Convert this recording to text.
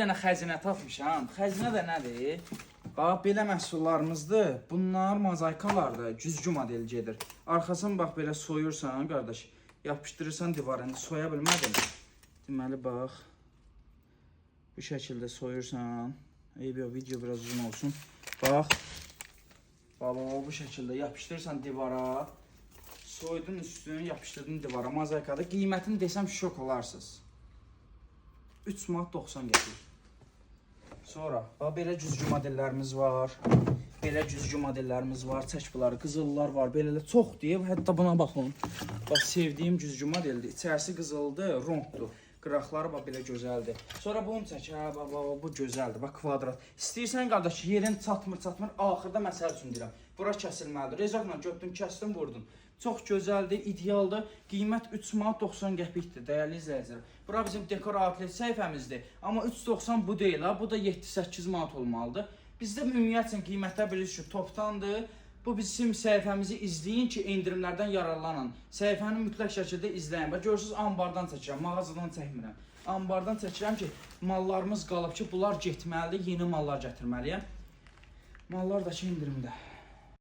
dənə xəzinə tapmışam. Xəzinə də nədir? Bax, belə məhsullarımızdır. Bunlar mozaikalardır. Güzgü model gedir. Arxasını bax, belə soyursan, qardaş. Yapışdırırsan divara. Soya bilmədim. Deməli, bax. Bu şəkildə soyursan. Video biraz uzun olsun. Bax. Baba, bu şəkildə yapışdırırsan divara. Soydun üstünü, yapışdırdın divara. Mozaikada qiymətini desəm şok olarsınız. 3 manat 90 qəpik. Sonra, bax, belə güzgü modellərimiz var. Belə güzgü modellərimiz var. Çək bunları, qızıllar var. Belələ çox deyib. Hətta buna baxın. Bax, sevdiyim güzgü modeldir. İçərisi qızıldır, ronddur. Qıraqları bax, belə gözəldir. Sonra bunu çək. Hə, bax, bu gözəldir. Bax, kvadrat. İstəyirsən, qardaş, yerin çatmır. Axırda məsəl üçün deyirəm. Bura kəsilməlidir. Rezaqla götdün, kəsdin, vurdun. Çox gözəldir, idealdır. Qiymət 3 manat 90 qəpikdir, dəyərli izləyicilər. Bura bizim dekor outlet səhifəmizdir. Amma 3.90 bu deyil ha. Bu da 7-8 manat olmalıdır. Bizdə ümumiyyətlə qiymətlər bilirsiniz ki, topdandır. Bu bizim səhifəmizi izləyin ki, endirimlərdən yararlanın. Səhifəni mütləq şəkildə izləyin. Bax, görürsünüz, ambardan çəkirəm, mağazadan çəkmirəm. Ambardan çəkirəm ki, mallarımız qalıb ki, bunlar getməlidir, yeni mallar gətirməliyəm. Mallar da ki, endirimdə.